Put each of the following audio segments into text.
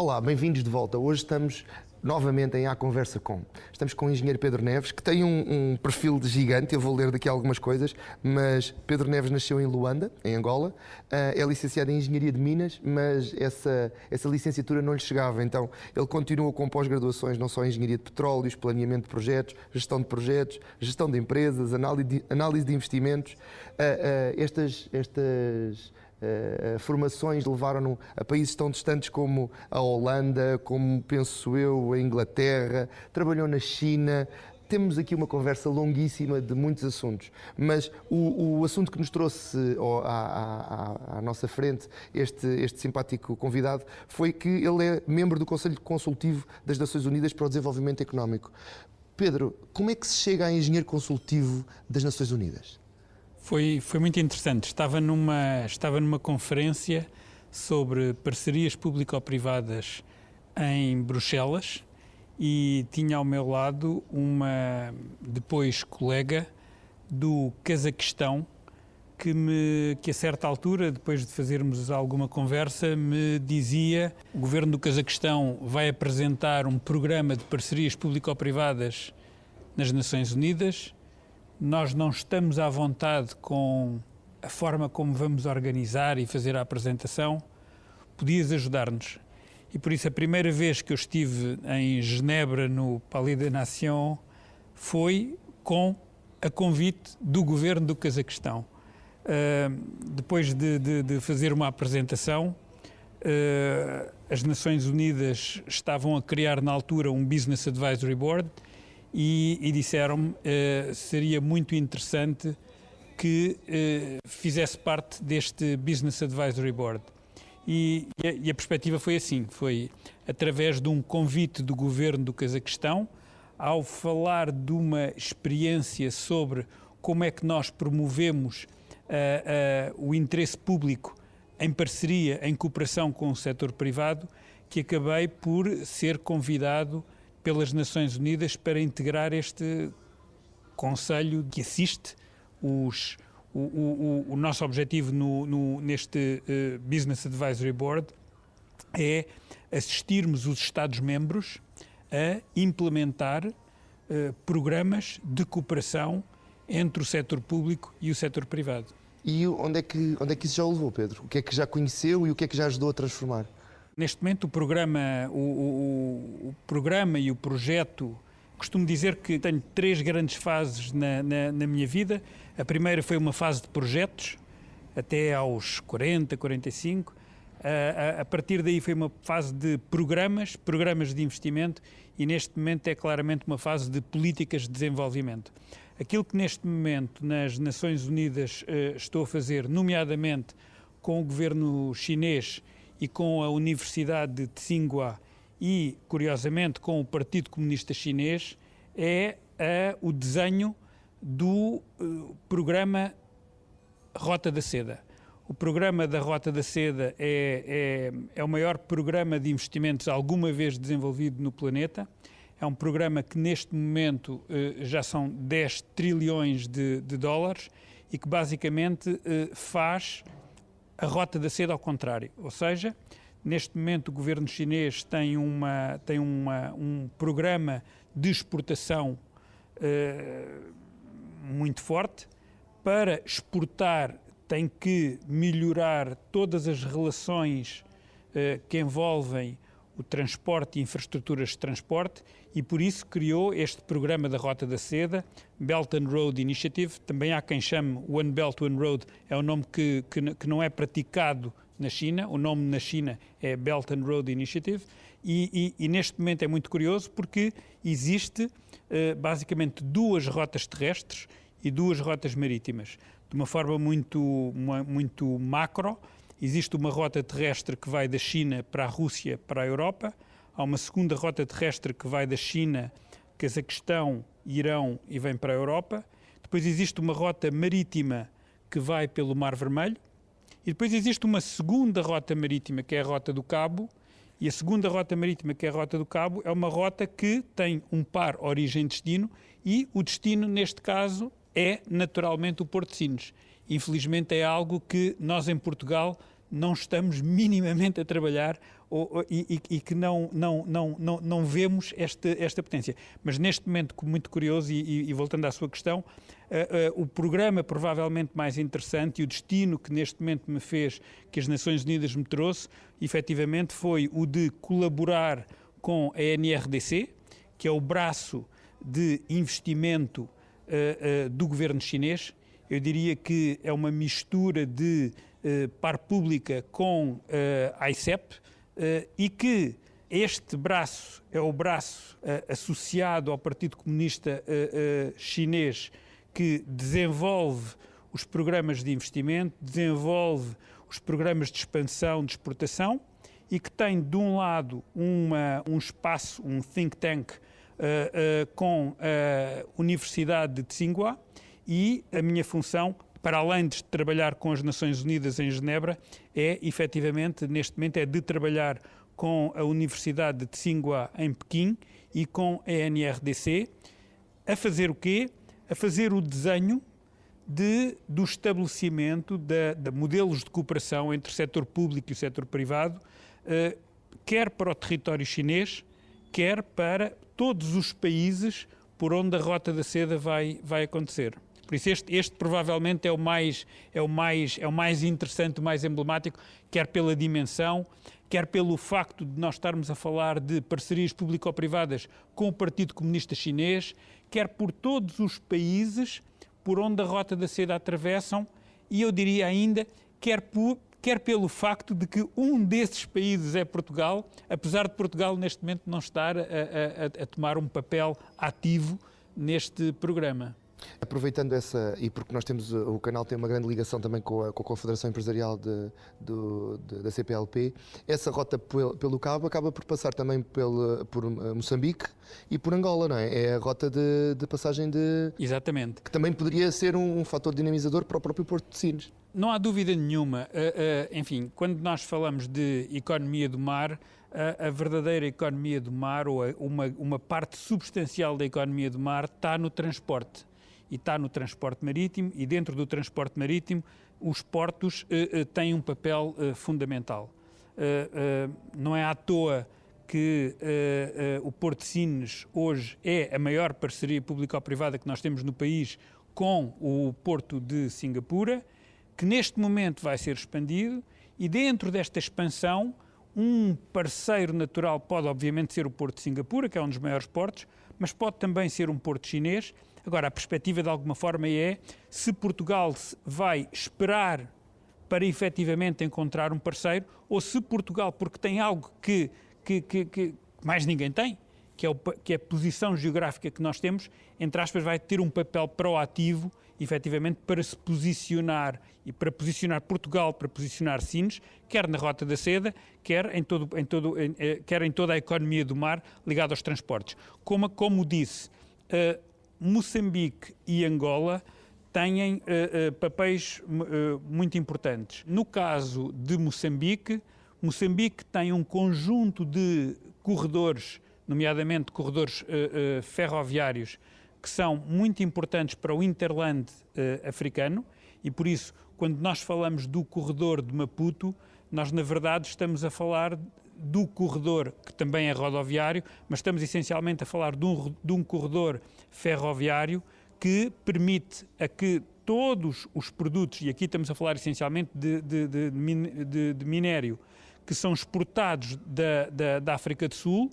Olá, bem-vindos de volta. Hoje estamos novamente em A Conversa Com. Estamos com o engenheiro Pedro Neves, que tem um perfil de gigante, eu vou ler daqui algumas coisas, mas Pedro Neves nasceu em Luanda, em Angola, é licenciado em Engenharia de Minas, mas essa licenciatura não lhe chegava, então ele continua com pós-graduações não só em Engenharia de Petróleos, planeamento de projetos, gestão de empresas, análise de investimentos. Estas formações levaram-no a países tão distantes como a Holanda, como penso eu, a Inglaterra, trabalhou na China. Temos aqui uma conversa longuíssima de muitos assuntos, mas o assunto que nos trouxe à nossa frente este simpático convidado foi que ele é membro do Conselho Consultivo das Nações Unidas para o Desenvolvimento Económico. Pedro, como é que se chega a engenheiro consultivo das Nações Unidas? Foi muito interessante. Estava numa conferência sobre parcerias público-privadas em Bruxelas e tinha ao meu lado uma depois colega do Cazaquistão que a certa altura, depois de fazermos alguma conversa, me dizia: o governo do Cazaquistão vai apresentar um programa de parcerias público-privadas nas Nações Unidas. Nós não estamos à vontade com a forma como vamos organizar e fazer a apresentação. Podias ajudar-nos? E por isso a primeira vez que eu estive em Genebra, no Palais des Nations, foi a convite do governo do Cazaquistão. Depois de fazer uma apresentação, as Nações Unidas estavam a criar na altura um Business Advisory Board e disseram-me seria muito interessante que fizesse parte deste Business Advisory Board. E a perspectiva foi assim, foi através de um convite do governo do Cazaquistão, ao falar de uma experiência sobre como é que nós promovemos o interesse público em parceria, em cooperação com o setor privado, que acabei por ser convidado pelas Nações Unidas para integrar este conselho que assiste o nosso objetivo neste Business Advisory Board é assistirmos os Estados-membros a implementar programas de cooperação entre o setor público e o setor privado. E onde é que isso já o levou, Pedro? O que é que já conheceu e o que é que já ajudou a transformar? Neste momento o programa e o projeto, costumo dizer que tenho 3 grandes fases na minha vida. A primeira foi uma fase de projetos, até aos 40, 45. A partir daí foi uma fase de programas de investimento e neste momento é claramente uma fase de políticas de desenvolvimento. Aquilo que neste momento nas Nações Unidas estou a fazer, nomeadamente com o governo chinês e com a Universidade de Tsinghua e, curiosamente, com o Partido Comunista Chinês, é o desenho do programa Rota da Seda. O programa da Rota da Seda é o maior programa de investimentos alguma vez desenvolvido no planeta. É um programa que neste momento já são 10 trilhões de dólares e que basicamente faz a Rota da Seda ao contrário, ou seja, neste momento o governo chinês tem um programa de exportação muito forte. Para exportar tem que melhorar todas as relações que envolvem o transporte e infraestruturas de transporte e por isso criou este programa da Rota da Seda, Belt and Road Initiative. Também há quem chame One Belt, One Road, é um nome que não é praticado na China, o nome na China é Belt and Road Initiative e neste momento é muito curioso porque existe basicamente 2 rotas terrestres e 2 rotas marítimas. De uma forma muito macro, existe uma rota terrestre que vai da China para a Rússia, para a Europa. Há uma segunda rota terrestre que vai da China, Cazaquistão, Irão e vem para a Europa. Depois existe uma rota marítima que vai pelo Mar Vermelho. E depois existe uma segunda rota marítima, que é a Rota do Cabo. E a segunda rota marítima, que é a Rota do Cabo, é uma rota que tem um par origem-destino e o destino, neste caso, é naturalmente o Porto de Sines. Infelizmente é algo que nós em Portugal não estamos minimamente a trabalhar e que não vemos esta potência. Mas neste momento, muito curioso, e voltando à sua questão, o programa provavelmente mais interessante e o destino que neste momento me fez, que as Nações Unidas me trouxe, efetivamente foi o de colaborar com a NRDC, que é o braço de investimento do governo chinês. Eu diria que é uma mistura de par pública com a ICEP e que este braço é o braço associado ao Partido Comunista Chinês, que desenvolve os programas de investimento, desenvolve os programas de expansão, de exportação, e que tem, de um lado, um espaço, um think tank com a Universidade de Tsinghua, e a minha função, para além de trabalhar com as Nações Unidas em Genebra, é, efetivamente, neste momento, é de trabalhar com a Universidade de Tsinghua em Pequim e com a NRDC, a fazer o quê? A fazer o desenho do estabelecimento de modelos de cooperação entre o setor público e o setor privado, quer para o território chinês, quer para todos os países por onde a Rota da Seda vai acontecer. Por isso este provavelmente é o mais interessante, o mais emblemático, quer pela dimensão, quer pelo facto de nós estarmos a falar de parcerias público-privadas com o Partido Comunista Chinês, quer por todos os países por onde a Rota da Seda atravessam, e eu diria ainda, quer pelo facto de que um desses países é Portugal, apesar de Portugal neste momento não estar a tomar um papel ativo neste programa. Aproveitando e porque nós temos, o canal tem uma grande ligação também com a Confederação Empresarial da CPLP, essa rota pelo Cabo acaba por passar também por Moçambique e por Angola, não é? É a rota de passagem Exatamente. Que também poderia ser um fator dinamizador para o próprio Porto de Sines. Não há dúvida nenhuma. Enfim, quando nós falamos de economia do mar, a verdadeira economia do mar, ou uma parte substancial da economia do mar, está no transporte. E está no transporte marítimo, e dentro do transporte marítimo os portos têm um papel fundamental. Não é à toa que o Porto de Sines hoje é a maior parceria público-privada que nós temos no país com o Porto de Singapura, que neste momento vai ser expandido, e dentro desta expansão um parceiro natural pode obviamente ser o Porto de Singapura, que é um dos maiores portos, mas pode também ser um porto chinês. Agora, a perspectiva de alguma forma é se Portugal vai esperar para efetivamente encontrar um parceiro, ou se Portugal, porque tem algo que mais ninguém tem, que é a posição geográfica que nós temos, entre aspas, vai ter um papel proativo, efetivamente, para se posicionar, e para posicionar Portugal, para posicionar Sines, quer na Rota da Seda, quer em toda a economia do mar ligada aos transportes. Como disse, Moçambique e Angola têm papéis muito importantes. No caso de Moçambique tem um conjunto de corredores, nomeadamente corredores ferroviários, que são muito importantes para o Interland africano, e por isso, quando nós falamos do corredor de Maputo, nós na verdade estamos a falar do corredor, que também é rodoviário, mas estamos essencialmente a falar de um corredor ferroviário que permite a que todos os produtos, e aqui estamos a falar essencialmente de minério, que são exportados da África do Sul,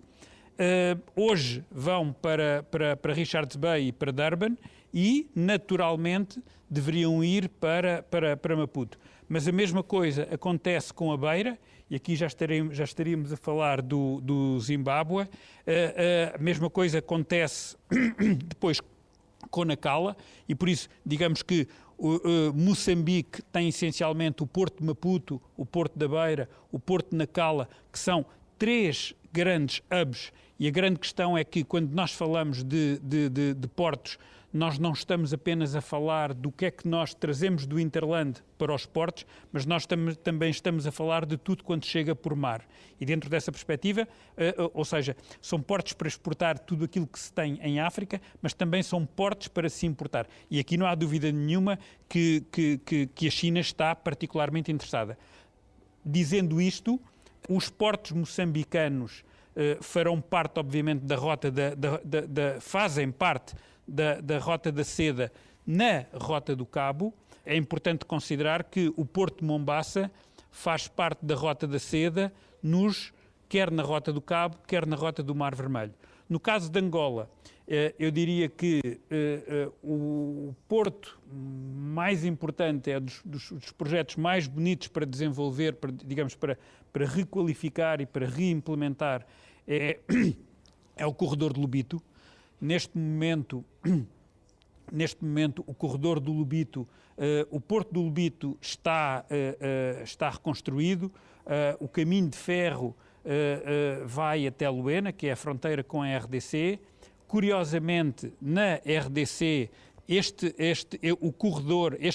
hoje vão para Richards Bay e para Durban, e naturalmente deveriam ir para Maputo. Mas a mesma coisa acontece com a Beira, e aqui já estaríamos a falar do Zimbábue. A mesma coisa acontece depois com Nacala, e por isso digamos que Moçambique tem essencialmente o Porto de Maputo, o Porto da Beira, o Porto de Nacala, que são três grandes hubs, e a grande questão é que quando nós falamos de portos, nós não estamos apenas a falar do que é que nós trazemos do Interland para os portos, mas nós também estamos a falar de tudo quanto chega por mar. E dentro dessa perspectiva, ou seja, são portos para exportar tudo aquilo que se tem em África, mas também são portos para se importar. E aqui não há dúvida nenhuma que a China está particularmente interessada. Dizendo isto, os portos moçambicanos farão parte, obviamente, da rota fazem parte da rota da seda na rota do Cabo. É importante considerar que o porto de Mombasa faz parte da rota da seda, quer na rota do Cabo, quer na rota do Mar Vermelho. No caso de Angola, eu diria que o porto mais importante, é dos projetos mais bonitos para desenvolver, para requalificar e para reimplementar, é o corredor de Lobito. Neste momento, o corredor do Lobito, o porto do Lobito está reconstruído, o caminho de ferro vai até Luena, que é a fronteira com a RDC. Curiosamente, na RDC, este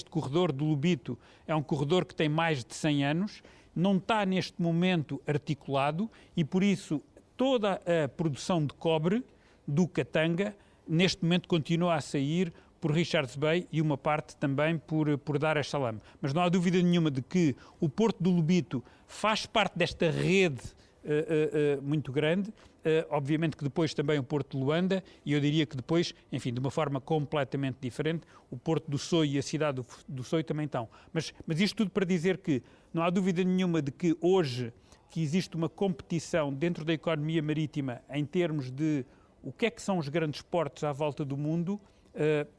corredor do Lobito é um corredor que tem mais de 100 anos, não está neste momento articulado e, por isso, toda a produção de cobre do Katanga, neste momento continua a sair por Richards Bay e uma parte também por Dar es Salaam. Mas não há dúvida nenhuma de que o Porto do Lobito faz parte desta rede muito grande. Obviamente que depois também o Porto de Luanda, e eu diria que depois, enfim, de uma forma completamente diferente, o Porto do Soio e a cidade do Soio também estão. Mas isto tudo para dizer que não há dúvida nenhuma de que hoje que existe uma competição dentro da economia marítima em termos de o que é que são os grandes portos à volta do mundo.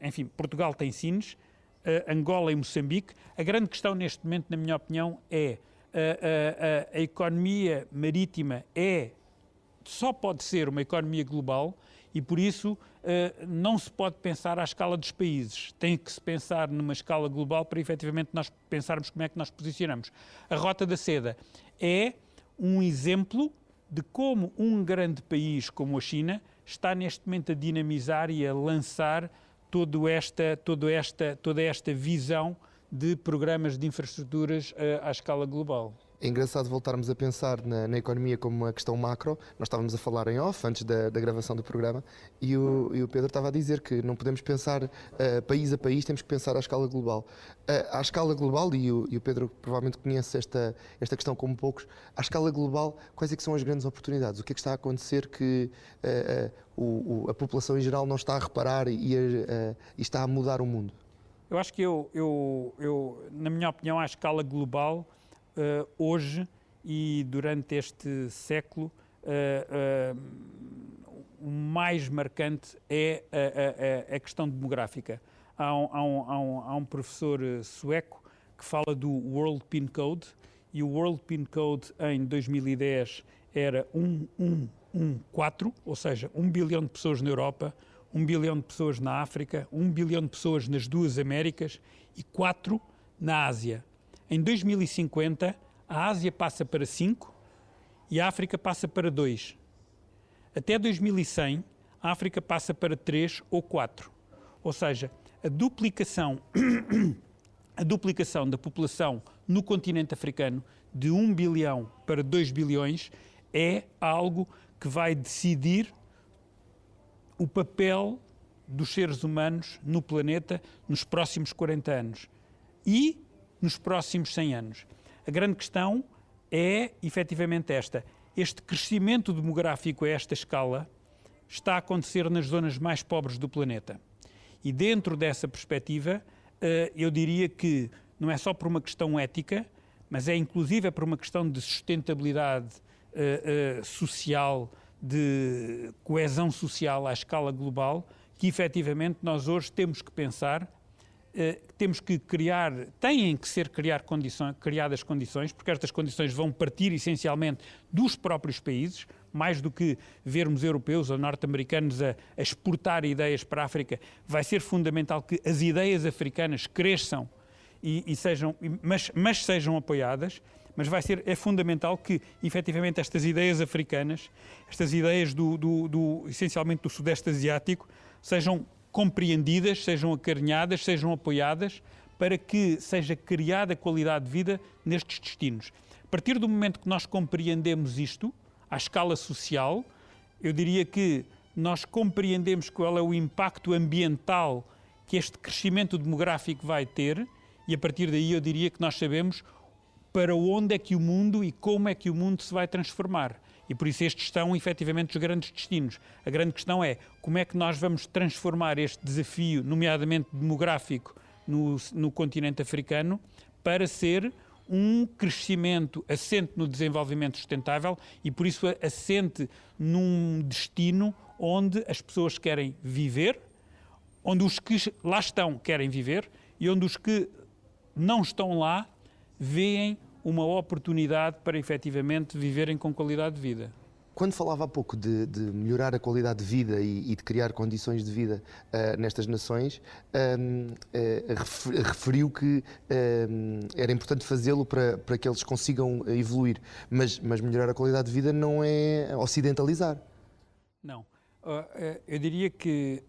Enfim, Portugal tem Sines, Angola e Moçambique. A grande questão neste momento, na minha opinião, é a economia marítima só pode ser uma economia global e, por isso, não se pode pensar à escala dos países. Tem que se pensar numa escala global para, efetivamente, nós pensarmos como é que nós posicionamos. A Rota da Seda é um exemplo de como um grande país como a China está neste momento a dinamizar e a lançar toda esta visão de programas de infraestruturas à escala global. É engraçado voltarmos a pensar na economia como uma questão macro. Nós estávamos a falar em off, antes da gravação do programa, e o Pedro estava a dizer que não podemos pensar país a país, temos que pensar à escala global. À escala global, e o Pedro provavelmente conhece esta questão como poucos, à escala global, quais é que são as grandes oportunidades? O que é que está a acontecer que a população em geral não está a reparar e está a mudar o mundo? Eu acho que na minha opinião, à escala global, hoje e durante este século, o mais marcante é a questão demográfica. Há um professor sueco que fala do World PIN Code, e o World PIN Code em 2010 era 114, ou seja, 1 bilhão de pessoas na Europa, 1 bilhão de pessoas na África, 1 bilhão de pessoas nas duas Américas e 4 na Ásia. Em 2050, a Ásia passa para 5 e a África passa para 2. Até 2100, a África passa para 3 ou 4. Ou seja, a duplicação da população no continente africano de 1 bilhão para 2 bilhões é algo que vai decidir o papel dos seres humanos no planeta nos próximos 40 anos e nos próximos 100 anos. A grande questão é, efetivamente, este crescimento demográfico a esta escala está a acontecer nas zonas mais pobres do planeta. E dentro dessa perspectiva, eu diria que não é só por uma questão ética, mas é inclusive por uma questão de sustentabilidade social, de coesão social à escala global, que efetivamente nós hoje temos que pensar, têm que ser criadas condições, porque estas condições vão partir essencialmente dos próprios países, mais do que vermos europeus ou norte-americanos a exportar ideias para a África. Vai ser fundamental que as ideias africanas cresçam mas sejam apoiadas. Mas é fundamental que, efetivamente, estas ideias africanas, estas ideias essencialmente do Sudeste Asiático, sejam compreendidas, sejam acarinhadas, sejam apoiadas, para que seja criada qualidade de vida nestes destinos. A partir do momento que nós compreendemos isto, à escala social, eu diria que nós compreendemos qual é o impacto ambiental que este crescimento demográfico vai ter, e a partir daí eu diria que nós sabemos para onde é que o mundo e como é que o mundo se vai transformar. E por isso estes são efetivamente os grandes destinos. A grande questão é como é que nós vamos transformar este desafio, nomeadamente demográfico, no continente africano, para ser um crescimento assente no desenvolvimento sustentável e por isso assente num destino onde as pessoas querem viver, onde os que lá estão querem viver e onde os que não estão lá veem uma oportunidade para efetivamente viverem com qualidade de vida. Quando falava há pouco de melhorar a qualidade de vida e de criar condições de vida nestas nações, referiu que era importante fazê-lo para que eles consigam evoluir. Mas melhorar a qualidade de vida não é ocidentalizar. Não. Eu diria que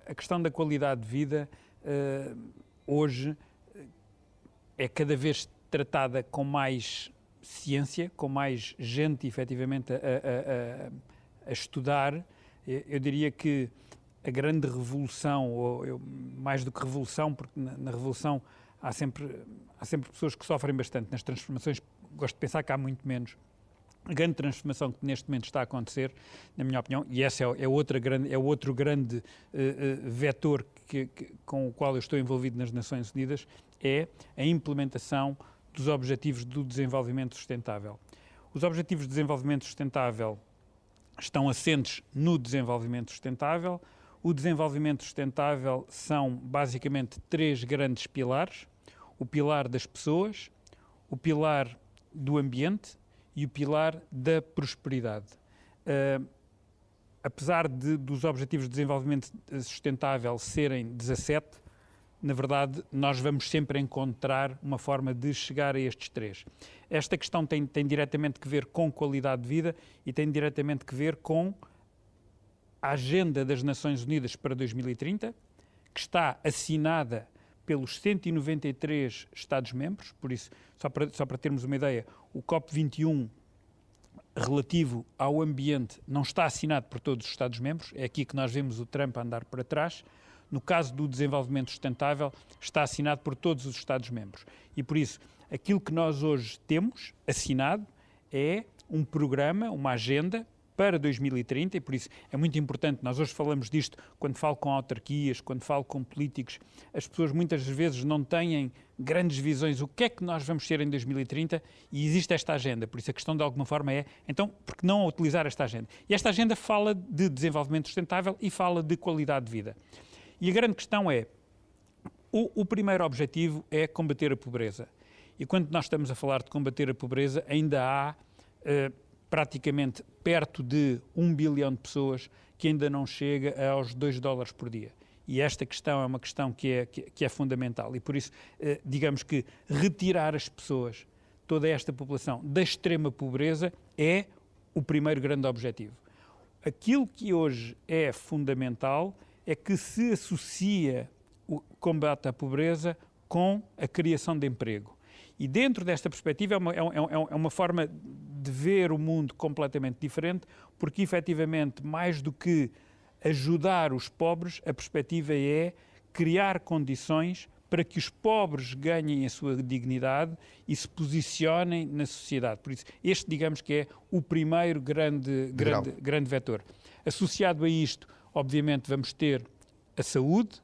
a questão da qualidade de vida hoje é cada vez tratada com mais ciência, com mais gente efetivamente a estudar. Eu diria que a grande revolução, ou mais do que revolução, porque na revolução há sempre pessoas que sofrem bastante. Nas transformações, gosto de pensar que há muito menos. A grande transformação que neste momento está a acontecer, na minha opinião, e esse é outro grande vetor com o qual eu estou envolvido nas Nações Unidas, é a implementação dos Objetivos do Desenvolvimento Sustentável. Os Objetivos de Desenvolvimento Sustentável estão assentes no desenvolvimento sustentável. O desenvolvimento sustentável são basicamente 3 grandes pilares: o pilar das pessoas, o pilar do ambiente e o pilar da prosperidade. Apesar dos Objetivos de Desenvolvimento Sustentável serem 17, na verdade, nós vamos sempre encontrar uma forma de chegar a estes 3. Esta questão tem diretamente que ver com qualidade de vida e tem diretamente que ver com a Agenda das Nações Unidas para 2030, que está assinada pelos 193 Estados-membros. Por isso, só para termos uma ideia, o COP21 relativo ao ambiente não está assinado por todos os Estados-membros. É aqui que nós vemos o Trump andar para trás. No caso do desenvolvimento sustentável, está assinado por todos os Estados-membros. E por isso, aquilo que nós hoje temos assinado é um programa, uma agenda para 2030, e por isso é muito importante, nós hoje falamos disto quando falo com autarquias, quando falo com políticos, as pessoas muitas vezes não têm grandes visões, o que é que nós vamos ser em 2030, e existe esta agenda, por isso a questão de alguma forma é, então, por que não utilizar esta agenda? E esta agenda fala de desenvolvimento sustentável e fala de qualidade de vida. E a grande questão é, o primeiro objetivo é combater a pobreza. E quando nós estamos a falar de combater a pobreza, ainda há praticamente perto de 1 bilhão de pessoas que ainda não chega aos $2 por dia. E esta questão é uma questão que é fundamental. E por isso, digamos que retirar as pessoas, toda esta população, da extrema pobreza é o primeiro grande objetivo. Aquilo que hoje é fundamental é que se associa o combate à pobreza com a criação de emprego. E dentro desta perspectiva é uma forma de ver o mundo completamente diferente, porque efetivamente, mais do que ajudar os pobres, a perspectiva é criar condições para que os pobres ganhem a sua dignidade e se posicionem na sociedade. Por isso, este, digamos que é o primeiro grande vetor. Associado a isto, obviamente, vamos ter a saúde,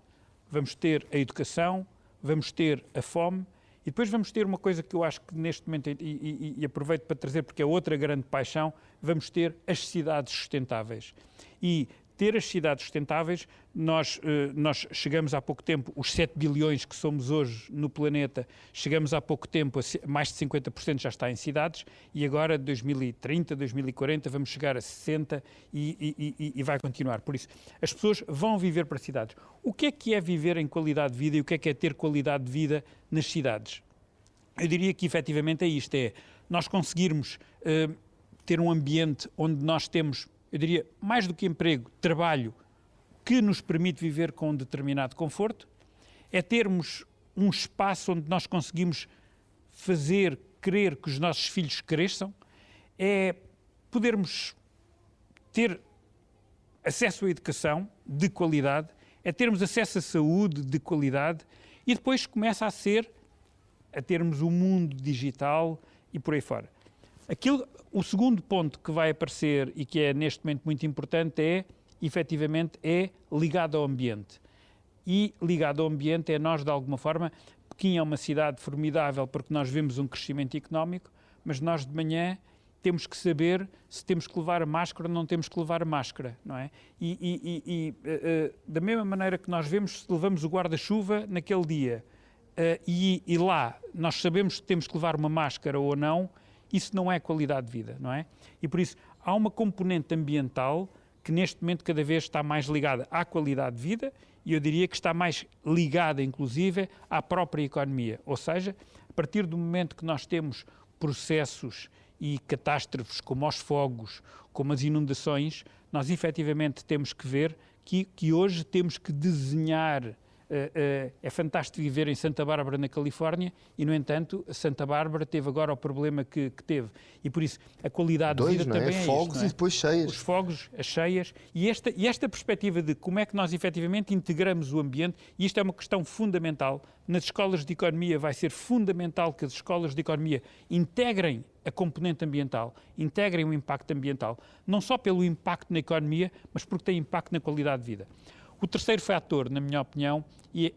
vamos ter a educação, vamos ter a fome e depois vamos ter uma coisa que eu acho que neste momento, e aproveito para trazer porque é outra grande paixão, vamos ter as cidades sustentáveis. E ter as cidades sustentáveis, nós chegamos há pouco tempo, os 7 bilhões que somos hoje no planeta, chegamos há pouco tempo, mais de 50% já está em cidades, e agora, 2030, 2040, vamos chegar a 60% e vai continuar. Por isso, as pessoas vão viver para cidades. O que é viver em qualidade de vida e o que é ter qualidade de vida nas cidades? Eu diria que, efetivamente, é isto, é nós conseguirmos ter um ambiente onde nós temos, eu diria, mais do que emprego, trabalho, que nos permite viver com um determinado conforto, é termos um espaço onde nós conseguimos querer que os nossos filhos cresçam, é podermos ter acesso à educação de qualidade, é termos acesso à saúde de qualidade e depois começa a ser a termos o mundo digital e por aí fora. O segundo ponto que vai aparecer e que é neste momento muito importante efetivamente, ligado ao ambiente. E ligado ao ambiente nós, de alguma forma, Pequim é uma cidade formidável porque nós vemos um crescimento económico, mas nós de manhã temos que saber se temos que levar a máscara ou não temos que levar a máscara, não é? Da mesma maneira que nós vemos se levamos o guarda-chuva naquele dia e lá nós sabemos se temos que levar uma máscara ou não, isso não é qualidade de vida, não é? E por isso há uma componente ambiental que neste momento cada vez está mais ligada à qualidade de vida e eu diria que está mais ligada, inclusive, à própria economia. Ou seja, a partir do momento que nós temos processos e catástrofes como os fogos, como as inundações, nós efetivamente temos que ver que hoje temos que desenhar. É fantástico viver em Santa Bárbara, na Califórnia, e, no entanto, Santa Bárbara teve agora o problema que teve. E, por isso, a qualidade de vida também é fogos isto, e depois cheias. Os fogos, as cheias, e esta perspectiva de como é que nós, efetivamente, integramos o ambiente, e isto é uma questão fundamental. Nas escolas de economia vai ser fundamental que as escolas de economia integrem a componente ambiental, integrem o impacto ambiental, não só pelo impacto na economia, mas porque tem impacto na qualidade de vida. O terceiro fator, na minha opinião,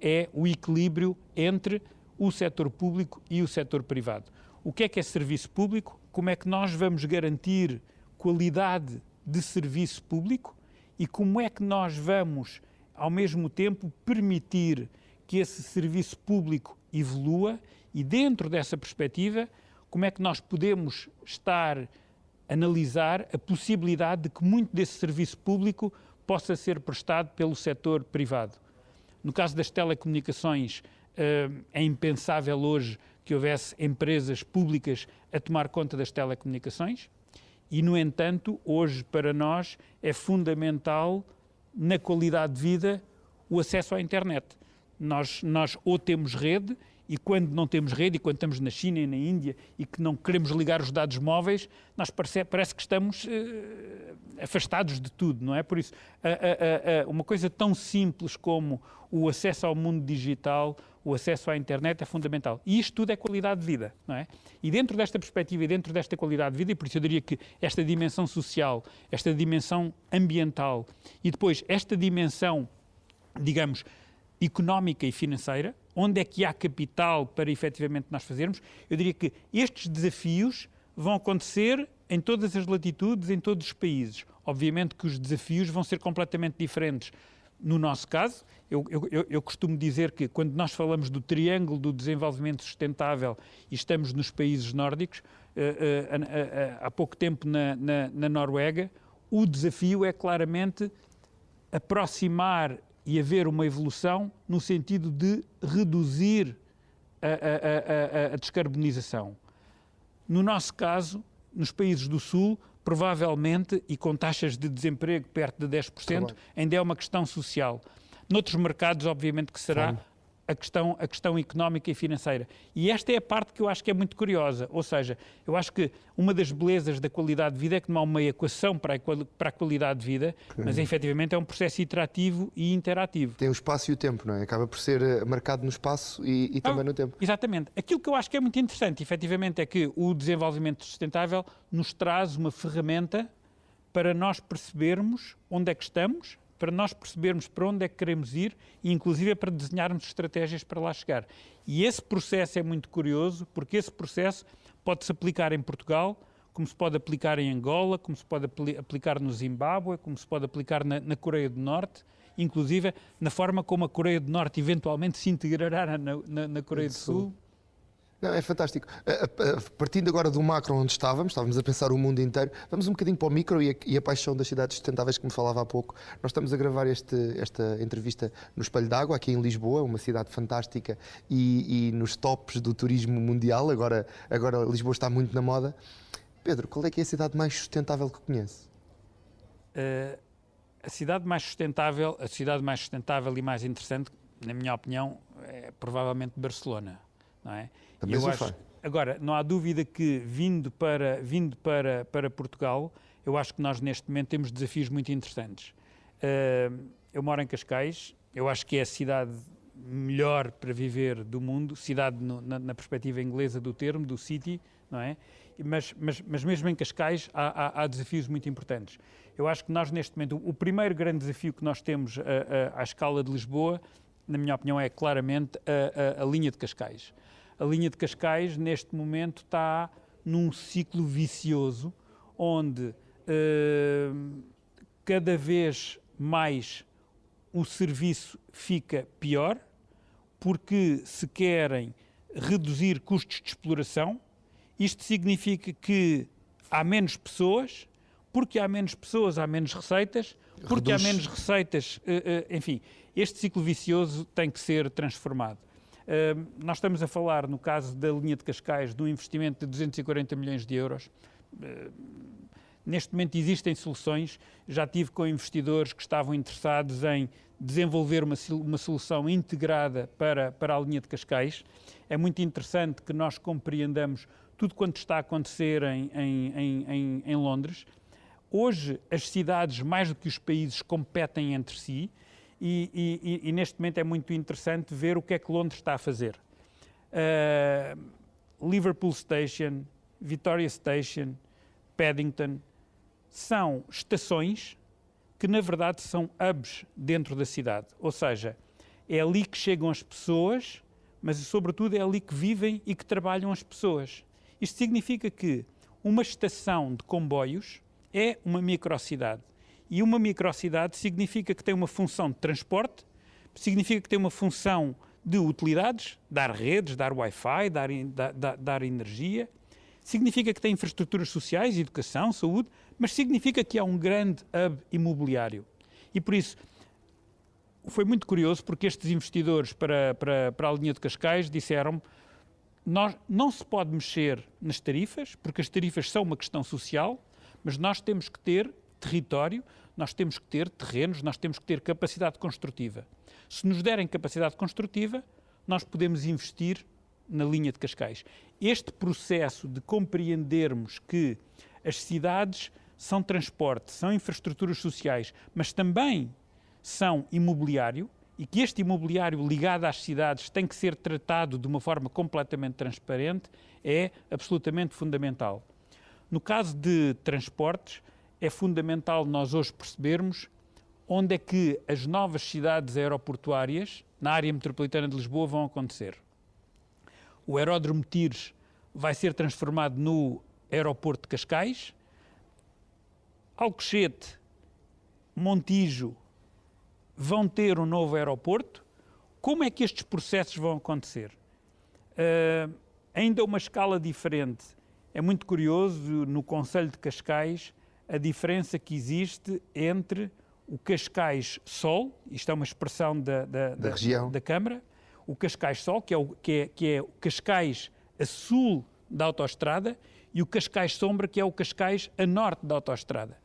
é o equilíbrio entre o setor público e o setor privado. O que é serviço público? Como é que nós vamos garantir qualidade de serviço público e como é que nós vamos, ao mesmo tempo, permitir que esse serviço público evolua e, dentro dessa perspectiva, como é que nós podemos analisar a possibilidade de que muito desse serviço público possa ser prestado pelo setor privado. No caso das telecomunicações, é impensável hoje que houvesse empresas públicas a tomar conta das telecomunicações e, no entanto, hoje para nós é fundamental, na qualidade de vida, o acesso à internet. Nós ou temos rede, e quando não temos rede, e quando estamos na China e na Índia e que não queremos ligar os dados móveis, nós parece que estamos afastados de tudo, não é? Por isso, uma coisa tão simples como o acesso ao mundo digital, o acesso à internet é fundamental. E isto tudo é qualidade de vida, não é? E dentro desta perspectiva e dentro desta qualidade de vida, e por isso eu diria que esta dimensão social, esta dimensão ambiental e depois esta dimensão, digamos, económica e financeira, onde é que há capital para efetivamente nós fazermos, eu diria que estes desafios vão acontecer em todas as latitudes, em todos os países. Obviamente que os desafios vão ser completamente diferentes. No nosso caso, eu costumo dizer que quando nós falamos do triângulo do desenvolvimento sustentável e estamos nos países nórdicos, há pouco tempo na Noruega, o desafio é claramente aproximar e haver uma evolução no sentido de reduzir a descarbonização. No nosso caso, nos países do Sul, provavelmente, e com taxas de desemprego perto de 10%, ainda é uma questão social. Noutros mercados, obviamente, que será a questão económica e financeira. E esta é a parte que eu acho que é muito curiosa. Ou seja, eu acho que uma das belezas da qualidade de vida é que não há uma equação para a qualidade de vida, mas efetivamente é um processo iterativo e interativo. Tem o espaço e o tempo, não é? Acaba por ser marcado no espaço e também no tempo. Exatamente. Aquilo que eu acho que é muito interessante, efetivamente, é que o desenvolvimento sustentável nos traz uma ferramenta para nós percebermos onde é que estamos, para nós percebermos para onde é que queremos ir e, inclusive, para desenharmos estratégias para lá chegar. E esse processo é muito curioso, porque esse processo pode-se aplicar em Portugal, como se pode aplicar em Angola, como se pode aplicar no Zimbábue, como se pode aplicar na Coreia do Norte, inclusive na forma como a Coreia do Norte eventualmente se integrará na Coreia do Sul. Não, é fantástico. Partindo agora do macro onde estávamos a pensar o mundo inteiro, vamos um bocadinho para o micro e a paixão das cidades sustentáveis que me falava há pouco. Nós estamos a gravar esta entrevista no Espelho d'Água, aqui em Lisboa, uma cidade fantástica e nos tops do turismo mundial. Agora Lisboa está muito na moda. Pedro, qual é que é a cidade mais sustentável que conhece? A cidade mais sustentável e mais interessante, na minha opinião, é provavelmente Barcelona, não é? Agora, não há dúvida que, vindo para Portugal, eu acho que nós neste momento temos desafios muito interessantes. Eu moro em Cascais, eu acho que é a cidade melhor para viver do mundo, cidade na perspectiva inglesa do termo, do city, não é? Mas mesmo em Cascais há desafios muito importantes. Eu acho que nós, neste momento, o primeiro grande desafio que nós temos à escala de Lisboa, na minha opinião, é claramente a linha de Cascais. A linha de Cascais, neste momento, está num ciclo vicioso, onde cada vez mais o serviço fica pior, porque se querem reduzir custos de exploração. Isto significa que há menos pessoas, porque há menos pessoas, há menos receitas, porque há menos receitas, enfim, este ciclo vicioso tem que ser transformado. Nós estamos a falar, no caso da linha de Cascais, de um investimento de 240 milhões de euros. Neste momento existem soluções, já tive com investidores que estavam interessados em desenvolver uma solução integrada para a linha de Cascais. É muito interessante que nós compreendamos tudo quanto está a acontecer em Londres. Hoje, as cidades, mais do que os países, competem entre si e neste momento é muito interessante ver o que é que Londres está a fazer. Liverpool Station, Victoria Station, Paddington, são estações que, na verdade, são hubs dentro da cidade. Ou seja, é ali que chegam as pessoas, mas, sobretudo, é ali que vivem e que trabalham as pessoas. Isto significa que uma estação de comboios é uma microcidade. E uma microcidade significa que tem uma função de transporte, significa que tem uma função de utilidades, dar redes, dar Wi-Fi, dar energia, significa que tem infraestruturas sociais, educação, saúde, mas significa que há um grande hub imobiliário. E por isso, foi muito curioso, porque estes investidores para a linha de Cascais disseram: não se pode mexer nas tarifas, porque as tarifas são uma questão social, mas nós temos que ter território, nós temos que ter terrenos, nós temos que ter capacidade construtiva. Se nos derem capacidade construtiva, nós podemos investir na linha de Cascais. Este processo de compreendermos que as cidades são transporte, são infraestruturas sociais, mas também são imobiliário, e que este imobiliário ligado às cidades tem que ser tratado de uma forma completamente transparente, é absolutamente fundamental. No caso de transportes, é fundamental nós hoje percebermos onde é que as novas cidades aeroportuárias na área metropolitana de Lisboa vão acontecer. O aeródromo de Tires vai ser transformado no aeroporto de Cascais, Alcochete, Montijo vão ter um novo aeroporto. Como é que estes processos vão acontecer? Ainda uma escala diferente. É muito curioso, no Concelho de Cascais, a diferença que existe entre o Cascais Sol, isto é uma expressão da Câmara, o Cascais Sol, que é o Cascais a sul da autoestrada, e o Cascais Sombra, que é o Cascais a norte da autoestrada.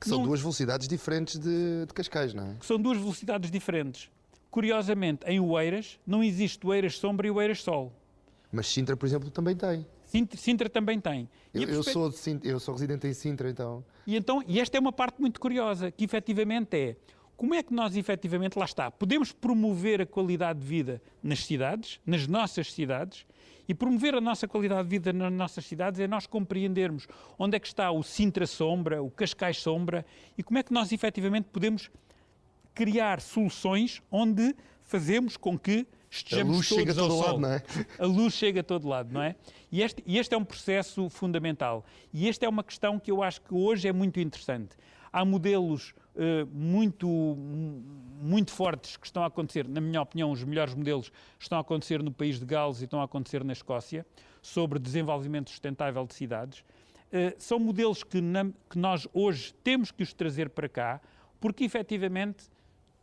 Que são duas velocidades diferentes de Cascais, não é? Que são duas velocidades diferentes. Curiosamente, em Oeiras, não existe o Oeiras Sombra e o Oeiras Sol. Mas Sintra, por exemplo, também tem. Sintra também tem. Eu sou residente em Sintra, então. E esta é uma parte muito curiosa, que efetivamente é: como é que nós efetivamente, lá está, podemos promover a qualidade de vida nas cidades, nas nossas cidades, e promover a nossa qualidade de vida nas nossas cidades é nós compreendermos onde é que está o Sintra Sombra, o Cascais Sombra, e como é que nós efetivamente podemos criar soluções onde fazemos com que estejamos todos ao sol. Não é? A luz chega a todo lado, não é? E este é um processo fundamental. E esta é uma questão que eu acho que hoje é muito interessante. Há modelos muito fortes que estão a acontecer, na minha opinião, os melhores modelos estão a acontecer no país de Gales e estão a acontecer na Escócia, sobre desenvolvimento sustentável de cidades. São modelos que nós hoje temos que os trazer para cá, porque efetivamente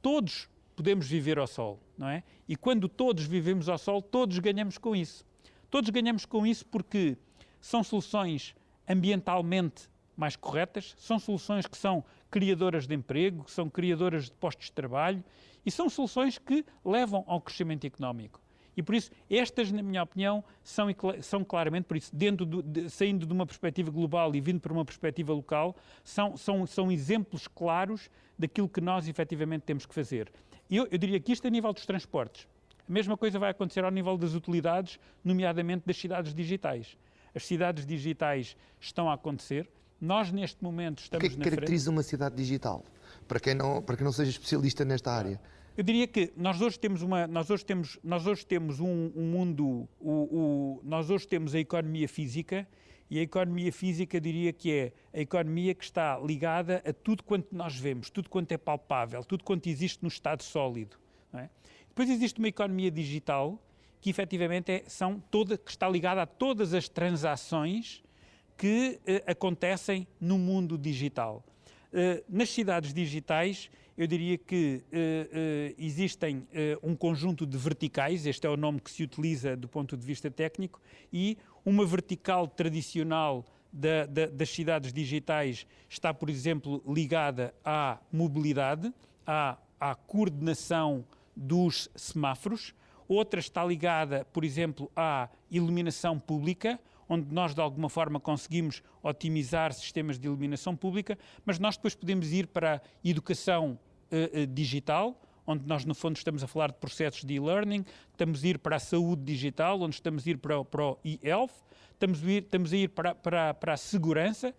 todos podemos viver ao sol, não é? E quando todos vivemos ao sol, todos ganhamos com isso. Todos ganhamos com isso porque são soluções ambientalmente mais corretas, são soluções que são criadoras de emprego, que são criadoras de postos de trabalho e são soluções que levam ao crescimento económico. E por isso, estas, na minha opinião, são claramente, por isso, saindo de uma perspectiva global e vindo para uma perspectiva local, são exemplos claros daquilo que nós efetivamente temos que fazer. Eu diria que isto a nível dos transportes. A mesma coisa vai acontecer ao nível das utilidades, nomeadamente das cidades digitais. As cidades digitais estão a acontecer. Nós, neste momento, O que é estamos que na frente. caracteriza uma cidade digital? Para quem não seja especialista nesta área. Eu diria que nós hoje temos um mundo, nós hoje temos a economia física, e a economia física diria que é a economia que está ligada a tudo quanto nós vemos, tudo quanto é palpável, tudo quanto existe no estado sólido. Não é? Depois existe uma economia digital que efetivamente que está ligada a todas as transações que acontecem no mundo digital. Nas cidades digitais, eu diria que existem um conjunto de verticais, este é o nome que se utiliza do ponto de vista técnico, e uma vertical tradicional das cidades digitais está, por exemplo, ligada à mobilidade, à coordenação dos semáforos. Outra está ligada, por exemplo, à iluminação pública, onde nós de alguma forma conseguimos otimizar sistemas de iluminação pública, mas nós depois podemos ir para a educação digital, onde nós no fundo estamos a falar de processos de e-learning, estamos a ir para a saúde digital, onde estamos a ir para o e-health, estamos a ir para a segurança,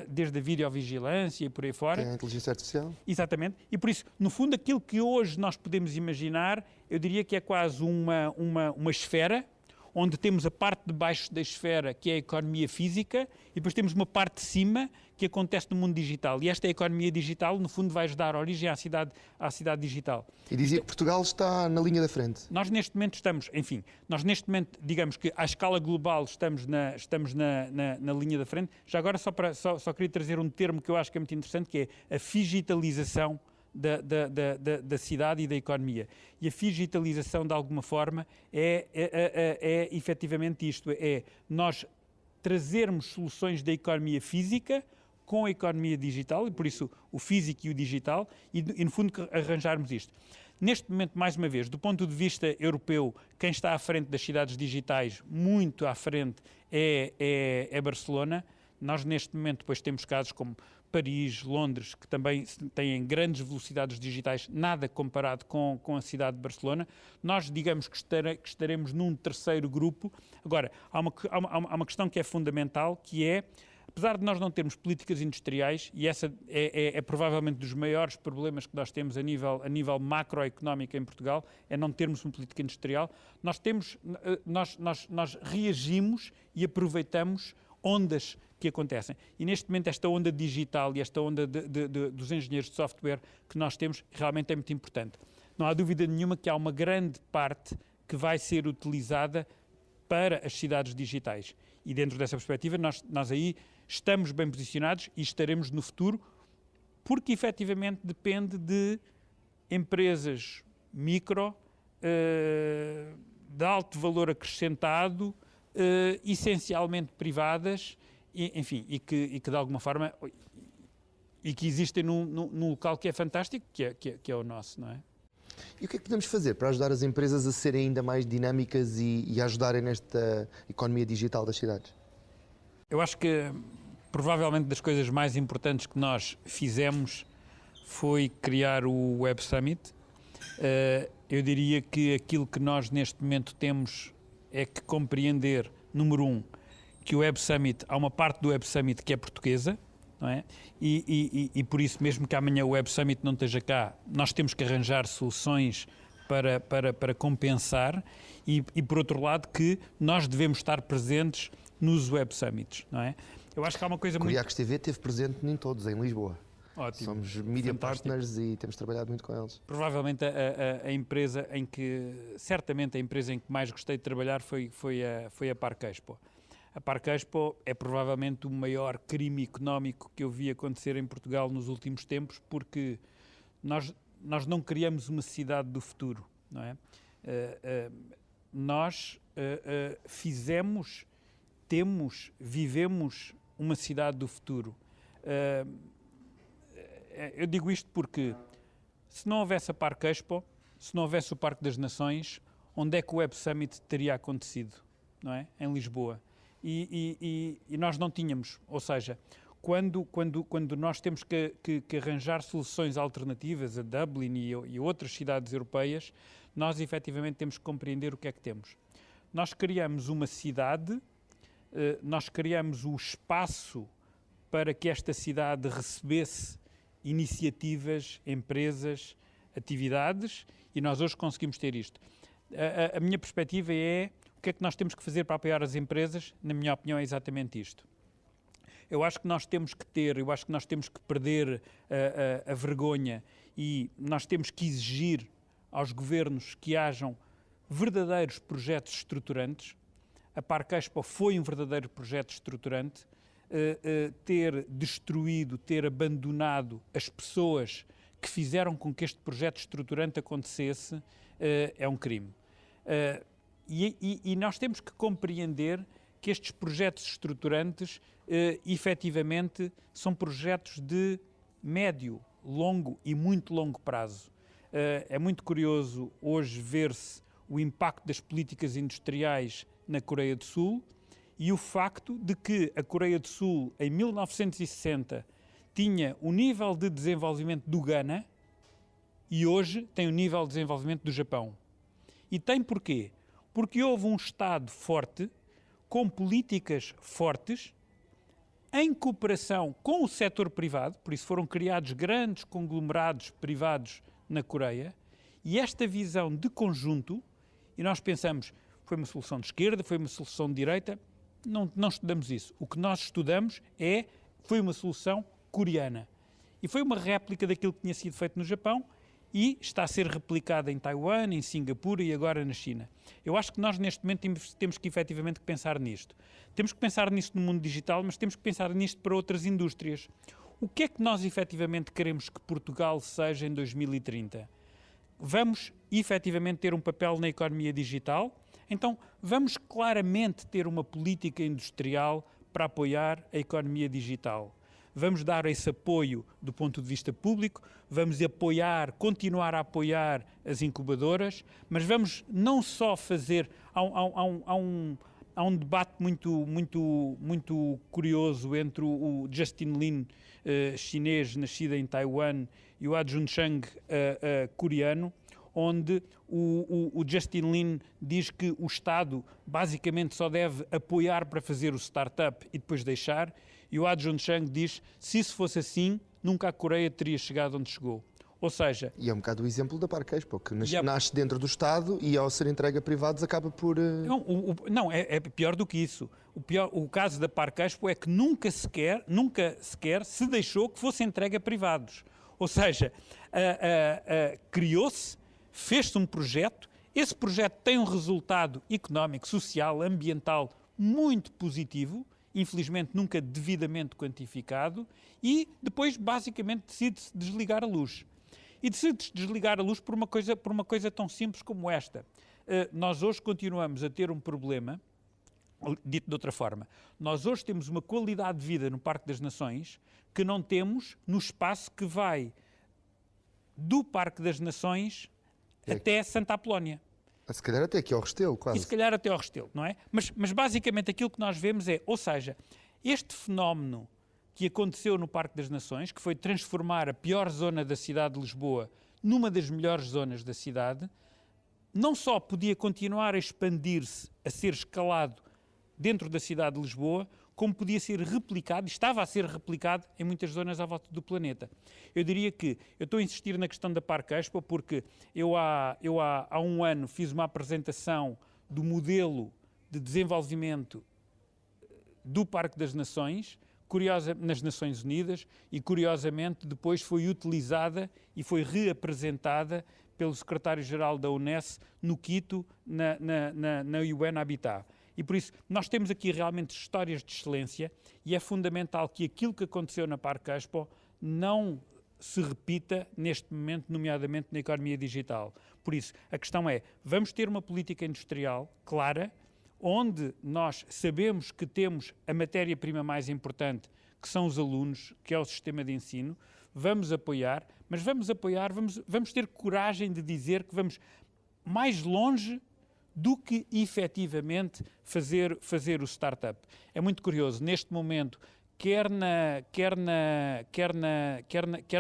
desde a videovigilância e por aí fora. Tem a inteligência artificial? Exatamente. E por isso, no fundo, aquilo que hoje nós podemos imaginar, eu diria que é quase uma esfera, onde temos a parte de baixo da esfera, que é a economia física, e depois temos uma parte de cima, que acontece no mundo digital. E esta economia digital, no fundo, vai dar origem à cidade digital. E dizia que Portugal está na linha da frente. Nós neste momento digamos que à escala global estamos na linha da frente. Já agora só queria trazer um termo que eu acho que é muito interessante, que é a figitalização da cidade e da economia. E a figitalização, de alguma forma, é efetivamente isto, é nós trazermos soluções da economia física com a economia digital, e por isso o físico e o digital, e no fundo arranjarmos isto. Neste momento, mais uma vez, do ponto de vista europeu, quem está à frente das cidades digitais, muito à frente, é Barcelona. Nós, neste momento, depois temos casos como Paris, Londres, que também têm grandes velocidades digitais, nada comparado com a cidade de Barcelona. Nós, digamos que estaremos num terceiro grupo. Agora, há uma questão que é fundamental, que é, apesar de nós não termos políticas industriais, e essa é provavelmente dos maiores problemas que nós temos a nível macroeconómico em Portugal, é não termos uma política industrial, nós reagimos e aproveitamos ondas que acontecem. E neste momento esta onda digital e esta onda dos engenheiros de software que nós temos realmente é muito importante. Não há dúvida nenhuma que há uma grande parte que vai ser utilizada para as cidades digitais. E dentro dessa perspectiva nós aí estamos bem posicionados e estaremos no futuro, porque efetivamente depende de empresas micro, de alto valor acrescentado, essencialmente privadas, enfim, e que de alguma forma e que existem num local que é fantástico, que é o nosso, não é? E o que é que podemos fazer para ajudar as empresas a serem ainda mais dinâmicas e ajudarem nesta economia digital das cidades? Eu acho que provavelmente das coisas mais importantes que nós fizemos foi criar o Web Summit. Eu diria que aquilo que nós neste momento temos é que compreender, número um, que o Web Summit, há uma parte do Web Summit que é portuguesa, não é? E por isso, mesmo que amanhã o Web Summit não esteja cá, nós temos que arranjar soluções para compensar e, por outro lado, que nós devemos estar presentes nos Web Summits, não é? Eu acho que há uma coisa muito... O Curiacos TV esteve presente em todos, em Lisboa. Ótimo. Somos media partners e temos trabalhado muito com eles. Provavelmente a empresa certamente a empresa em que mais gostei de trabalhar foi a Parque Expo. A Parque Expo é provavelmente o maior crime económico que eu vi acontecer em Portugal nos últimos tempos, porque nós não criamos uma cidade do futuro, não é? Nós vivemos uma cidade do futuro. Eu digo isto porque se não houvesse a Parque Expo, se não houvesse o Parque das Nações, onde é que o Web Summit teria acontecido, não é? Em Lisboa. E nós não tínhamos, ou seja, quando nós temos que arranjar soluções alternativas a Dublin e outras cidades europeias, nós efetivamente temos que compreender o que é que temos. Nós criamos uma cidade, nós criamos o espaço para que esta cidade recebesse iniciativas, empresas, atividades, e nós hoje conseguimos ter isto. A minha perspectiva é o que é que nós temos que fazer para apoiar as empresas. Na minha opinião é exatamente isto. Eu acho que nós temos que perder a vergonha e nós temos que exigir aos governos que hajam verdadeiros projetos estruturantes. A Parque Expo foi um verdadeiro projeto estruturante. Ter destruído, ter abandonado as pessoas que fizeram com que este projeto estruturante acontecesse é um crime. E nós temos que compreender que estes projetos estruturantes efetivamente são projetos de médio, longo e muito longo prazo. É muito curioso hoje ver-se o impacto das políticas industriais na Coreia do Sul e o facto de que a Coreia do Sul, em 1960, tinha o nível de desenvolvimento do Ghana e hoje tem o nível de desenvolvimento do Japão. E tem porquê? Porque houve um Estado forte, com políticas fortes, em cooperação com o setor privado, por isso foram criados grandes conglomerados privados na Coreia, e esta visão de conjunto, e nós pensamos, foi uma solução de esquerda, foi uma solução de direita, não estudamos isso. O que nós estudamos foi uma solução coreana. E foi uma réplica daquilo que tinha sido feito no Japão e está a ser replicada em Taiwan, em Singapura e agora na China. Eu acho que nós neste momento temos que efetivamente pensar nisto. Temos que pensar nisto no mundo digital, mas temos que pensar nisto para outras indústrias. O que é que nós efetivamente queremos que Portugal seja em 2030? Vamos efetivamente ter um papel na economia digital? Então vamos claramente ter uma política industrial para apoiar a economia digital. Vamos dar esse apoio do ponto de vista público, vamos continuar a apoiar as incubadoras, mas vamos não só fazer... Há um debate muito curioso entre o Justin Lin, chinês, nascido em Taiwan, e o Adjun Chang, coreano, onde o Justin Lin diz que o Estado basicamente só deve apoiar para fazer o startup e depois deixar, e o Adjun Chang diz, se isso fosse assim, nunca a Coreia teria chegado onde chegou. Ou seja... E é um bocado o exemplo da Parque Expo, que nasce dentro do Estado e ao ser entregue a privados acaba por... Não, é pior do que isso. O caso da Parque Expo é que nunca sequer se deixou que fosse entregue a privados. Ou seja, criou-se, fez-se um projeto, esse projeto tem um resultado económico, social, ambiental muito positivo, infelizmente nunca devidamente quantificado, e depois basicamente decide-se desligar a luz. E decide-se desligar a luz por uma coisa tão simples como esta. Nós hoje continuamos a ter um problema, dito de outra forma, nós hoje temos uma qualidade de vida no Parque das Nações que não temos no espaço que vai do Parque das Nações até Santa Apolónia. Se calhar até aqui ao Restelo, quase. E se calhar até ao Restelo, não é? Mas basicamente aquilo que nós vemos ou seja, este fenómeno que aconteceu no Parque das Nações, que foi transformar a pior zona da cidade de Lisboa numa das melhores zonas da cidade, não só podia continuar a expandir-se, a ser escalado dentro da cidade de Lisboa, como podia ser replicado, estava a ser replicado em muitas zonas à volta do planeta. Eu diria que, eu estou a insistir na questão da Parque Expo, porque eu há um ano fiz uma apresentação do modelo de desenvolvimento do Parque das Nações, nas Nações Unidas, e curiosamente depois foi utilizada e foi reapresentada pelo secretário-geral da Unesco no Quito, na UN Habitat. E por isso, nós temos aqui realmente histórias de excelência e é fundamental que aquilo que aconteceu na Parque Expo não se repita neste momento, nomeadamente na economia digital. Por isso, a questão é, vamos ter uma política industrial clara, onde nós sabemos que temos a matéria-prima mais importante, que são os alunos, que é o sistema de ensino, vamos apoiar, mas vamos ter coragem de dizer que vamos mais longe do que efetivamente fazer o startup. É muito curioso, neste momento, quer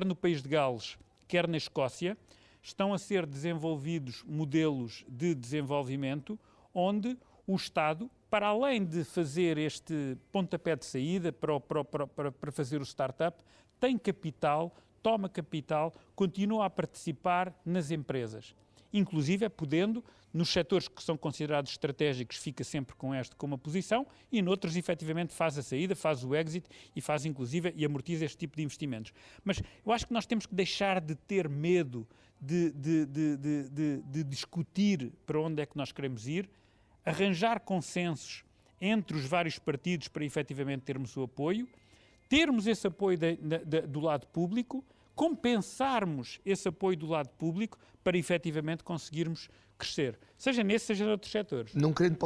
no país de Gales, quer na Escócia, estão a ser desenvolvidos modelos de desenvolvimento onde o Estado, para além de fazer este pontapé de saída para fazer o startup, tem capital, toma capital, continua a participar nas empresas. Inclusive, podendo, nos setores que são considerados estratégicos, fica sempre com uma posição, e noutros, efetivamente, faz a saída, faz o exit e faz, inclusive, e amortiza este tipo de investimentos. Mas eu acho que nós temos que deixar de ter medo de discutir para onde é que nós queremos ir, arranjar consensos entre os vários partidos para, efetivamente, termos o apoio, termos esse apoio do lado público, compensarmos esse apoio do lado público para efetivamente conseguirmos crescer, seja nesse, seja noutros setores. Não querendo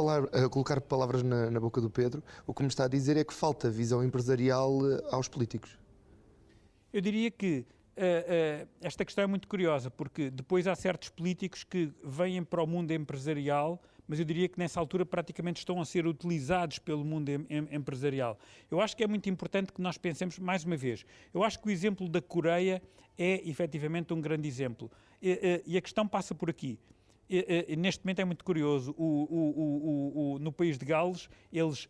colocar palavras na boca do Pedro, o que me está a dizer é que falta visão empresarial aos políticos. Eu diria que esta questão é muito curiosa, porque depois há certos políticos que vêm para o mundo empresarial, mas eu diria que nessa altura praticamente estão a ser utilizados pelo mundo empresarial. Eu acho que é muito importante que nós pensemos, mais uma vez, eu acho que o exemplo da Coreia é efetivamente um grande exemplo. E a questão passa por aqui. Neste momento é muito curioso, no país de Gales, eles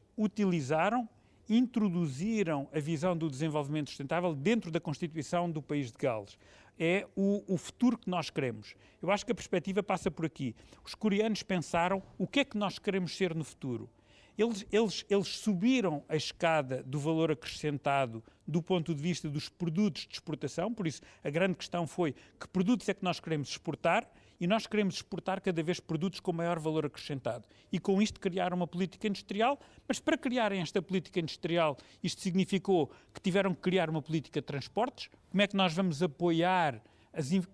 introduziram a visão do desenvolvimento sustentável dentro da Constituição do país de Gales. É o futuro que nós queremos. Eu acho que a perspectiva passa por aqui. Os coreanos pensaram o que é que nós queremos ser no futuro. Eles subiram a escada do valor acrescentado do ponto de vista dos produtos de exportação, por isso a grande questão foi que produtos é que nós queremos exportar, e nós queremos exportar cada vez produtos com maior valor acrescentado. E com isto criar uma política industrial, mas para criarem esta política industrial, isto significou que tiveram que criar uma política de transportes. Como é que nós vamos apoiar,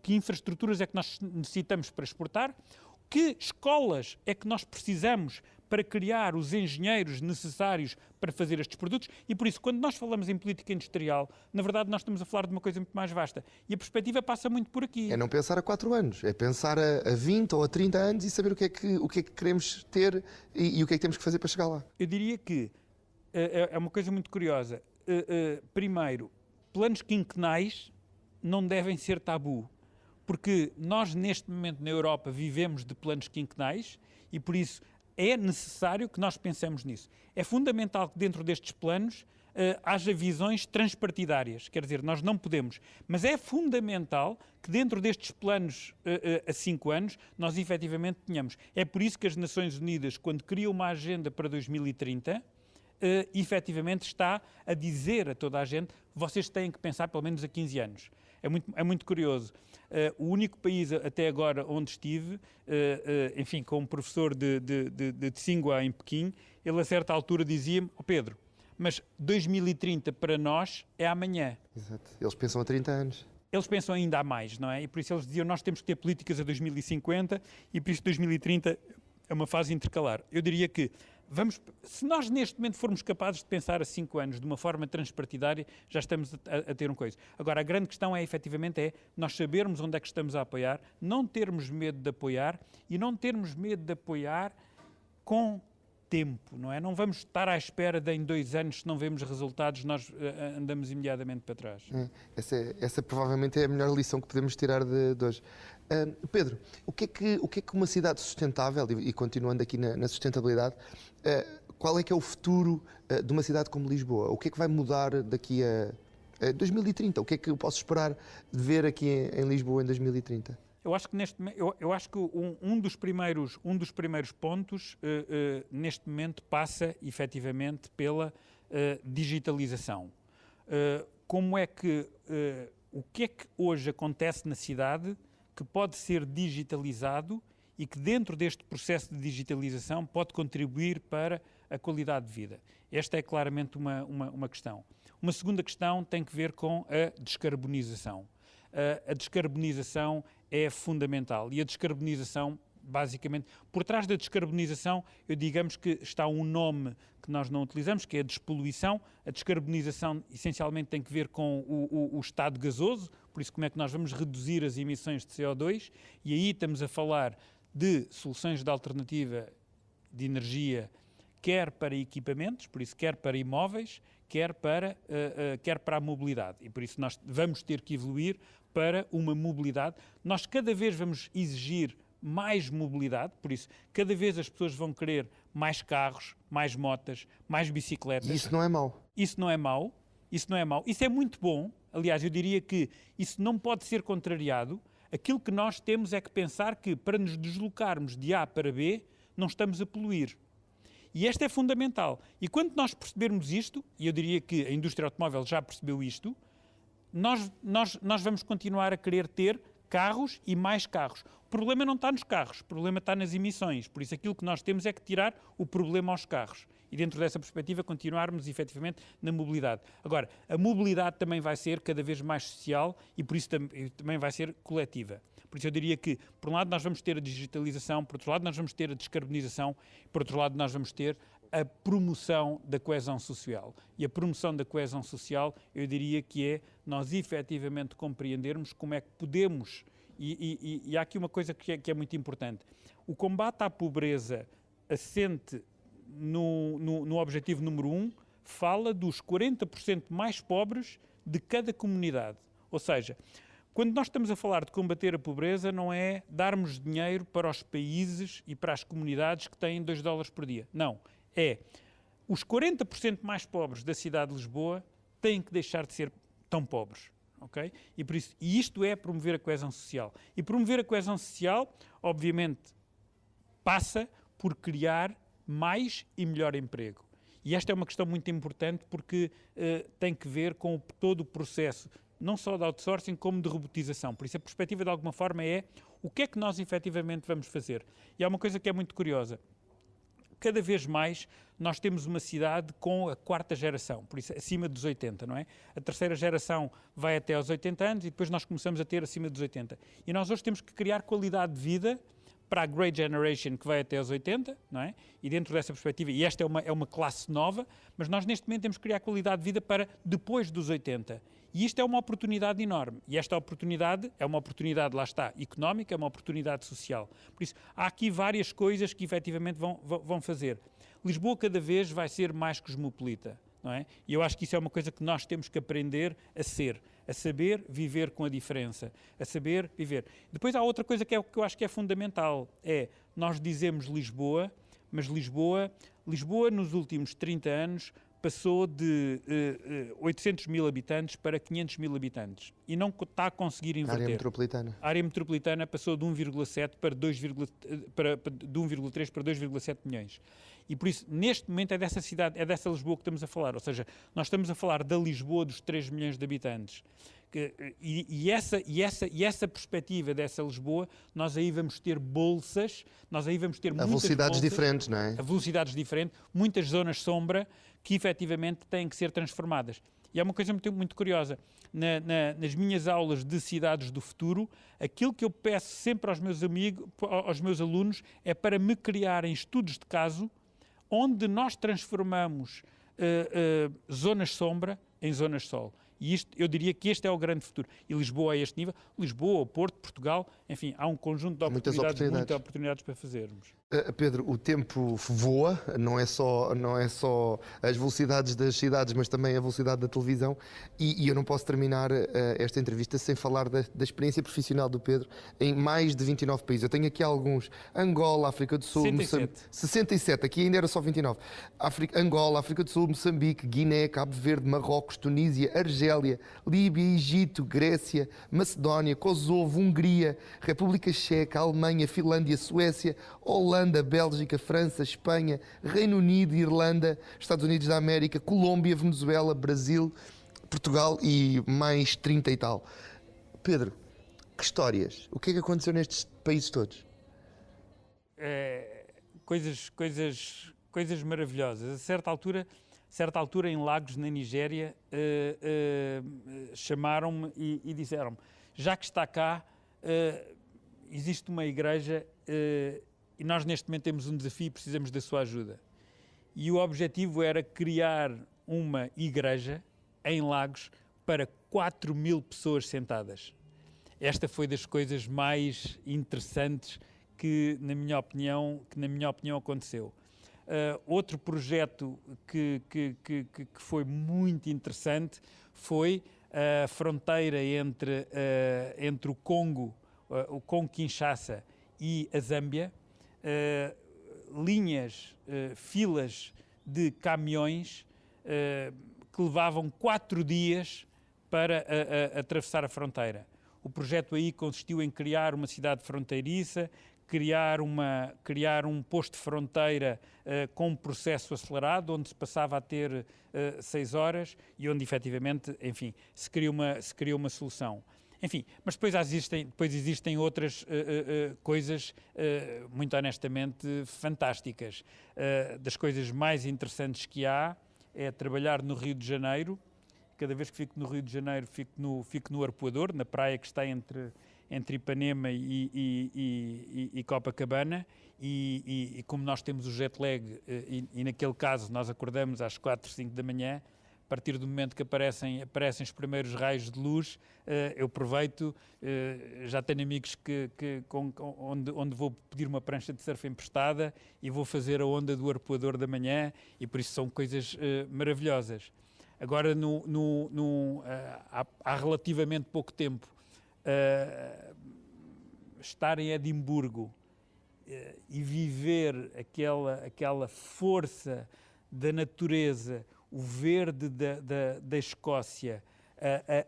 que infraestruturas é que nós necessitamos para exportar? Que escolas é que nós precisamos para criar os engenheiros necessários para fazer estes produtos? E por isso, quando nós falamos em política industrial, na verdade nós estamos a falar de uma coisa muito mais vasta. E a perspectiva passa muito por aqui. É não pensar a 4 anos, é pensar a 20 ou a 30 anos e saber o que é que queremos ter e o que é que temos que fazer para chegar lá. Eu diria que é uma coisa muito curiosa. Primeiro, planos quinquenais não devem ser tabu. Porque nós, neste momento, na Europa, vivemos de planos quinquenais e, por isso, é necessário que nós pensemos nisso. É fundamental que, dentro destes planos, haja visões transpartidárias. Quer dizer, nós não podemos. Mas é fundamental que, dentro destes planos a 5 anos, nós, efetivamente, tenhamos. É por isso que as Nações Unidas, quando criam uma agenda para 2030... efetivamente está a dizer a toda a gente: vocês têm que pensar pelo menos a 15 anos. É muito curioso. O único país até agora onde estive, enfim, com um professor de Tsinghua em Pequim, ele a certa altura dizia-me: Pedro, mas 2030 para nós é amanhã. Exato. Eles pensam a 30 anos. Eles pensam ainda há mais, não é? E por isso eles diziam: nós temos que ter políticas a 2050 e por isso 2030 é uma fase intercalar. Eu diria que se nós neste momento formos capazes de pensar a 5 anos de uma forma transpartidária, já estamos a ter uma coisa. Agora, a grande questão é nós sabermos onde é que estamos a apoiar, não termos medo de apoiar e não termos medo de apoiar com tempo, não é? Não vamos estar à espera de em 2 anos, se não vemos resultados, nós andamos imediatamente para trás. Essa provavelmente é a melhor lição que podemos tirar de hoje. Pedro, o que é que uma cidade sustentável, e continuando aqui na sustentabilidade, qual é que é o futuro de uma cidade como Lisboa? O que é que vai mudar daqui a 2030? O que é que eu posso esperar de ver aqui em Lisboa em 2030? Eu acho que um dos primeiros pontos neste momento passa efetivamente pela digitalização. O que é que hoje acontece na cidade que pode ser digitalizado e que dentro deste processo de digitalização pode contribuir para a qualidade de vida? Esta é claramente uma questão. Uma segunda questão tem que ver com a descarbonização. A descarbonização é fundamental e a descarbonização, basicamente, por trás da descarbonização, digamos que está um nome que nós não utilizamos, que é a despoluição. A descarbonização essencialmente tem que ver com o estado gasoso, por isso como é que nós vamos reduzir as emissões de CO2, e aí estamos a falar de soluções de alternativa de energia, quer para equipamentos, por isso quer para imóveis, quer para a mobilidade. E por isso nós vamos ter que evoluir para uma mobilidade. Nós cada vez vamos exigir mais mobilidade, por isso cada vez as pessoas vão querer mais carros, mais motas, mais bicicletas. E isso não é mau. Isso não é mau, isso não é mau. Isso é muito bom. Aliás, eu diria que isso não pode ser contrariado. Aquilo que nós temos é que pensar que para nos deslocarmos de A para B, não estamos a poluir. E esta é fundamental. E quando nós percebermos isto, e eu diria que a indústria automóvel já percebeu isto, nós vamos continuar a querer ter carros e mais carros. O problema não está nos carros, o problema está nas emissões. Por isso aquilo que nós temos é que tirar o problema aos carros. E dentro dessa perspectiva continuarmos efetivamente na mobilidade. Agora, a mobilidade também vai ser cada vez mais social e por isso também vai ser coletiva. Por isso eu diria que, por um lado, nós vamos ter a digitalização, por outro lado, nós vamos ter a descarbonização, por outro lado, nós vamos ter a promoção da coesão social. E a promoção da coesão social, eu diria que é nós efetivamente compreendermos como é que podemos, e há aqui uma coisa que é muito importante, o combate à pobreza assente no objetivo número 1, fala dos 40% mais pobres de cada comunidade. Ou seja, quando nós estamos a falar de combater a pobreza, não é darmos dinheiro para os países e para as comunidades que têm $2 por dia. Não. É os 40% mais pobres da cidade de Lisboa têm que deixar de ser tão pobres. Okay? E isto é promover a coesão social. E promover a coesão social, obviamente, passa por criar mais e melhor emprego. E esta é uma questão muito importante porque tem que ver com todo o processo, não só de outsourcing, como de robotização. Por isso a perspectiva, de alguma forma, é o que é que nós efetivamente vamos fazer. E há uma coisa que é muito curiosa. Cada vez mais nós temos uma cidade com a 4ª geração, por isso acima dos 80, não é? A 3ª geração vai até aos 80 anos e depois nós começamos a ter acima dos 80. E nós hoje temos que criar qualidade de vida para a Great Generation que vai até aos 80, não é? E dentro dessa perspectiva, e esta é uma classe nova, mas nós neste momento temos que criar qualidade de vida para depois dos 80. E isto é uma oportunidade enorme. E esta oportunidade é uma oportunidade, lá está, económica, é uma oportunidade social. Por isso, há aqui várias coisas que efetivamente vão fazer. Lisboa cada vez vai ser mais cosmopolita, não é? E eu acho que isso é uma coisa que nós temos que aprender a ser, a saber viver com a diferença, a saber viver. Depois há outra coisa que eu acho que é fundamental, é nós dizemos Lisboa, mas Lisboa nos últimos 30 anos passou de 800 mil habitantes para 500 mil habitantes e não está a conseguir inverter. A área metropolitana. A área metropolitana passou de 1,7 para de 1,3 para 2,7 milhões. E por isso, neste momento, é dessa cidade, é dessa Lisboa que estamos a falar. Ou seja, nós estamos a falar da Lisboa dos 3 milhões de habitantes. E essa perspectiva dessa Lisboa, nós aí vamos ter bolsas, nós aí vamos ter muitas velocidades bolsas, diferentes, não é? a velocidades diferentes, muitas zonas sombra que efetivamente têm que ser transformadas. E é uma coisa muito, muito curiosa. Nas minhas aulas de cidades do futuro, aquilo que eu peço sempre aos meus amigos, aos meus alunos, é para me criarem estudos de caso onde nós transformamos zonas sombra em zonas sol. E isto, eu diria que este é o grande futuro. E Lisboa a este nível, Lisboa, Porto, Portugal, enfim, há um conjunto de muitas oportunidades para fazermos. Pedro, o tempo voa, não é só as velocidades das cidades, mas também a velocidade da televisão, e eu não posso terminar esta entrevista sem falar da experiência profissional do Pedro em mais de 29 países. Eu tenho aqui alguns: Angola, África do Sul, 67, aqui ainda era só 29. Angola, África do Sul, Moçambique, Guiné, Cabo Verde, Marrocos, Tunísia, Argélia, Líbia, Egito, Grécia, Macedónia, Kosovo, Hungria, República Checa, Alemanha, Finlândia, Suécia, Holanda, Bélgica, França, Espanha, Reino Unido, Irlanda, Estados Unidos da América, Colômbia, Venezuela, Brasil, Portugal e mais 30 e tal. Pedro, que histórias? O que é que aconteceu nestes países todos? Coisas maravilhosas. A certa altura em Lagos, na Nigéria, chamaram-me e disseram-me: já que está cá, existe uma igreja e nós neste momento temos um desafio e precisamos da sua ajuda. E o objetivo era criar uma igreja em Lagos para 4.000 pessoas sentadas. Esta foi das coisas mais interessantes que, na minha opinião, aconteceu. Outro projeto que foi muito interessante foi a fronteira entre o Congo Kinshasa e a Zâmbia, filas de caminhões que levavam 4 dias para atravessar a fronteira. O projeto aí consistiu em criar uma cidade fronteiriça, criar um posto de fronteira com um processo acelerado, onde se passava a ter 6 horas e onde efetivamente, enfim, se criou uma solução. Enfim, mas depois existem outras coisas, muito honestamente, fantásticas. Das coisas mais interessantes que há é trabalhar no Rio de Janeiro. Cada vez que fico no Rio de Janeiro, fico no Arpoador, na praia que está entre Ipanema e Copacabana, e como nós temos o jet lag, e naquele caso nós acordamos às 4, 5 da manhã, a partir do momento que aparecem os primeiros raios de luz, eu aproveito, já tenho amigos onde vou pedir uma prancha de surf emprestada e vou fazer a onda do Arpoador da manhã, e por isso são coisas maravilhosas. Agora, há relativamente pouco tempo, estar em Edimburgo e viver aquela força da natureza, o verde da Escócia,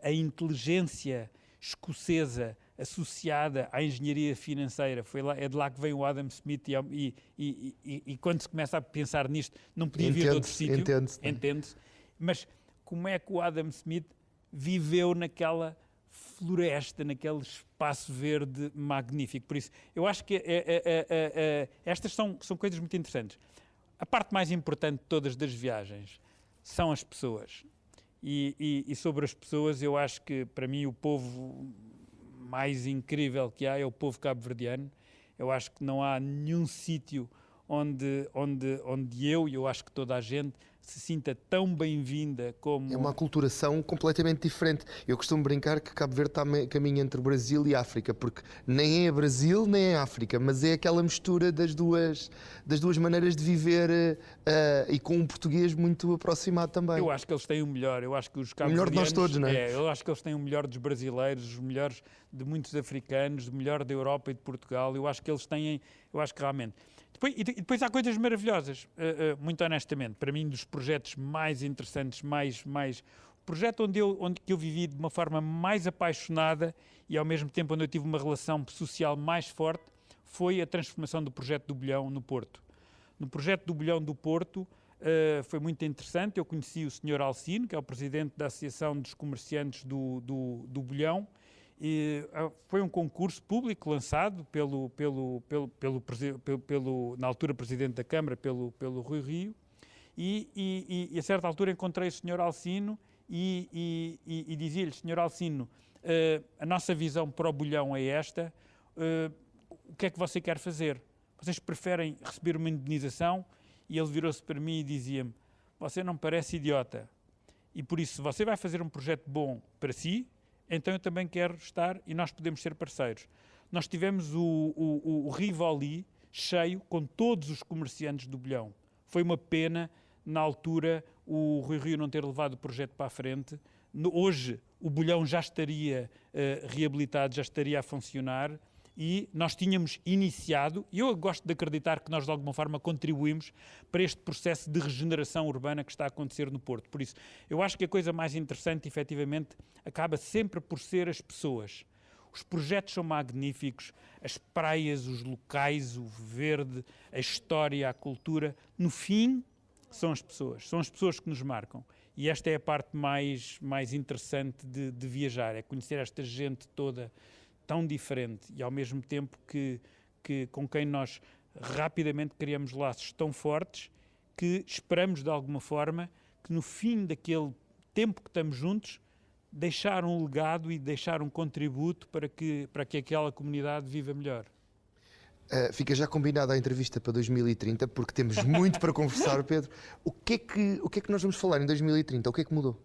a inteligência escocesa associada à engenharia financeira, é de lá que vem o Adam Smith, e quando se começa a pensar nisto, não podia vir de outro sítio, entende-se. Mas como é que o Adam Smith viveu naquela floresta, naquele espaço verde magnífico? Por isso, eu acho que estas são coisas muito interessantes. A parte mais importante de todas das viagens são as pessoas. E sobre as pessoas, eu acho que, para mim, o povo mais incrível que há é o povo cabo-verdiano. Eu acho que não há nenhum sítio onde eu acho que toda a gente se sinta tão bem-vinda como... É uma aculturação completamente diferente. Eu costumo brincar que Cabo Verde está a caminho entre o Brasil e a África, porque nem é Brasil nem é África, mas é aquela mistura das duas maneiras de viver, e com um português muito aproximado também. Eu acho que eles têm o melhor. Eu acho que os cabo-verdianos... O melhor de nós todos, não é? Eu acho que eles têm o melhor dos brasileiros, os melhores de muitos africanos, o melhor da Europa e de Portugal. Eu acho que eles têm... Eu acho que realmente... Depois há coisas maravilhosas, muito honestamente. Para mim, dos projetos mais interessantes, o projeto onde eu vivi de uma forma mais apaixonada e, ao mesmo tempo, onde eu tive uma relação social mais forte, foi a transformação do projeto do Bolhão no Porto. No projeto do Bolhão do Porto, foi muito interessante. Eu conheci o Sr. Alcino, que é o presidente da Associação dos Comerciantes do Bolhão. E foi um concurso público lançado na altura Presidente da Câmara, pelo Rui Rio, e a certa altura encontrei o Sr. Alcino e dizia-lhe: Sr. Alcino, a nossa visão para o Bolhão é esta, o que é que você quer fazer? Vocês preferem receber uma indenização? E ele virou-se para mim e dizia-me: você não parece idiota, e por isso, se você vai fazer um projeto bom para si, então eu também quero estar e nós podemos ser parceiros. Nós tivemos o Rivoli cheio com todos os comerciantes do Bolhão. Foi uma pena, na altura, o Rui Rio não ter levado o projeto para a frente. Hoje o Bolhão já estaria reabilitado, já estaria a funcionar, e nós tínhamos iniciado, e eu gosto de acreditar que nós de alguma forma contribuímos para este processo de regeneração urbana que está a acontecer no Porto. Por isso, eu acho que a coisa mais interessante, efetivamente, acaba sempre por ser as pessoas. Os projetos são magníficos, as praias, os locais, o verde, a história, a cultura. No fim, são as pessoas que nos marcam. E esta é a parte mais interessante de viajar, é conhecer esta gente toda tão diferente e ao mesmo tempo que com quem nós rapidamente criamos laços tão fortes que esperamos de alguma forma que no fim daquele tempo que estamos juntos deixar um legado e deixar um contributo para que aquela comunidade viva melhor. Fica já combinada a entrevista para 2030, porque temos muito para conversar, Pedro. O que é que nós vamos falar em 2030? O que é que mudou?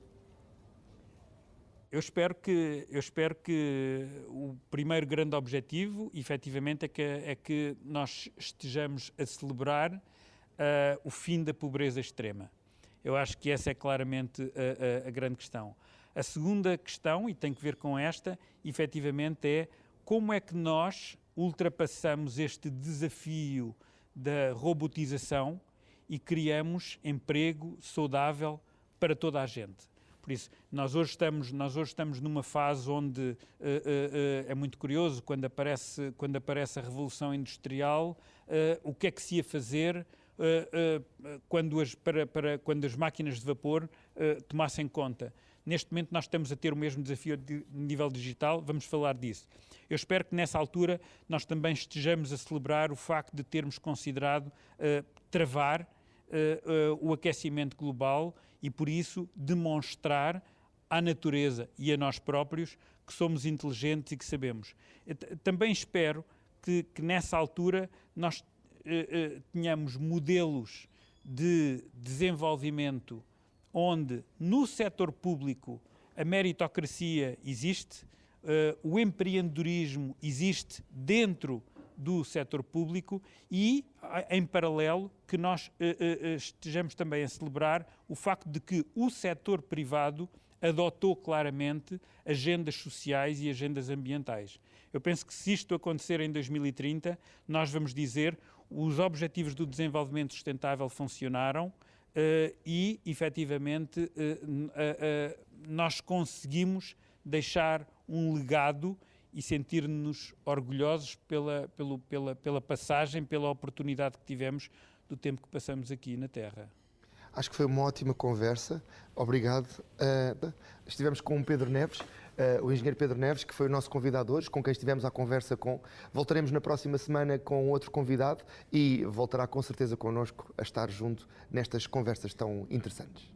Eu espero que o primeiro grande objetivo, efetivamente, é que nós estejamos a celebrar o fim da pobreza extrema. Eu acho que essa é claramente a grande questão. A segunda questão, e tem que ver com esta, efetivamente, é como é que nós ultrapassamos este desafio da robotização e criamos emprego saudável para toda a gente. Por isso, nós hoje estamos numa fase onde é muito curioso, quando aparece a Revolução Industrial, o que é que se ia fazer quando as máquinas de vapor tomassem conta. Neste momento nós estamos a ter o mesmo desafio de nível digital, vamos falar disso. Eu espero que nessa altura nós também estejamos a celebrar o facto de termos considerado travar o aquecimento global e, por isso, demonstrar à natureza e a nós próprios que somos inteligentes e que sabemos. Eu também espero que nessa altura nós tenhamos modelos de desenvolvimento onde no setor público a meritocracia existe, o empreendedorismo existe dentro do setor público e, em paralelo, que nós estejamos também a celebrar o facto de que o setor privado adotou claramente agendas sociais e agendas ambientais. Eu penso que se isto acontecer em 2030, nós vamos dizer os Objetivos do Desenvolvimento Sustentável funcionaram e, efetivamente, nós conseguimos deixar um legado e sentir-nos orgulhosos pela passagem, pela oportunidade que tivemos do tempo que passamos aqui na Terra. Acho que foi uma ótima conversa. Obrigado. Estivemos com o Pedro Neves, o engenheiro Pedro Neves, que foi o nosso convidado hoje, com quem estivemos à conversa com. Voltaremos na próxima semana com outro convidado e voltará com certeza connosco a estar junto nestas conversas tão interessantes.